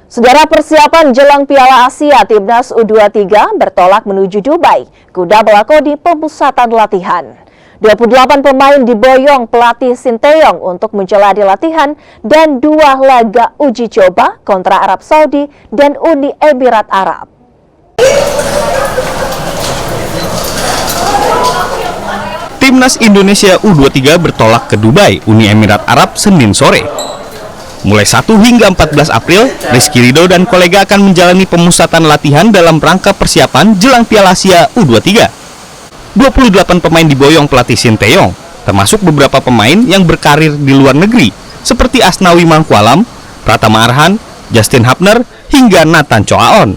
Saudara, persiapan jelang Piala Asia Timnas U23 bertolak menuju Dubai guna melakoni pemusatan latihan. 28 pemain diboyong pelatih Sinteyong untuk menjalani latihan dan 2 laga uji coba kontra Arab Saudi dan Uni Emirat Arab. Timnas Indonesia U23 bertolak ke Dubai, Uni Emirat Arab, Senin sore. Mulai 1 hingga 14 April, Rizky Ridho dan kolega akan menjalani pemusatan latihan dalam rangka persiapan jelang Piala Asia U23. 28 pemain diboyong pelatih Sinteyong, termasuk beberapa pemain yang berkarir di luar negeri, seperti Asnawi Mangkualam, Pratama Arhan, Justin Hapner, hingga Nathan Choaon.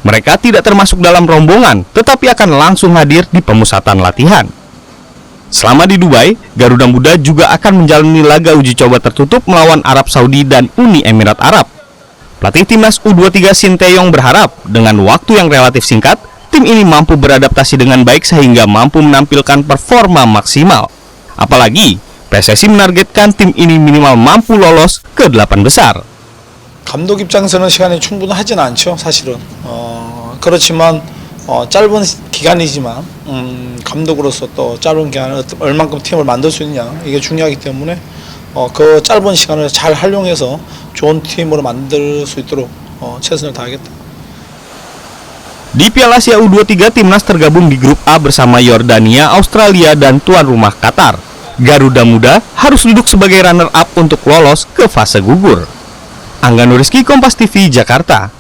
Mereka tidak termasuk dalam rombongan, tetapi akan langsung hadir di pemusatan latihan. Selama di Dubai, Garuda Muda juga akan menjalani laga uji coba tertutup melawan Arab Saudi dan Uni Emirat Arab. Pelatih Timnas U23 Sinteyong berharap dengan waktu yang relatif singkat, tim ini mampu beradaptasi dengan baik sehingga mampu menampilkan performa maksimal. Apalagi, PSSI menargetkan tim ini minimal mampu lolos ke 8 besar. 감독 입장에서는 시간이 충분하진 않죠, 사실은. 그렇지만 짧은 기간이지만 감독으로서 또 짧은 기간에 얼만큼 팀을 만들 수 있냐 이게 중요하기 때문에 그 짧은 시간을 잘 활용해서 좋은 팀으로 만들 수 있도록 최선을 다하겠다. Di Piala Asia U23, Timnas tergabung di grup A bersama Yordania, Australia, dan tuan rumah Qatar. Garuda Muda harus duduk sebagai runner-up untuk lolos ke fase gugur. Angga Nuriski, Kompas TV, Jakarta.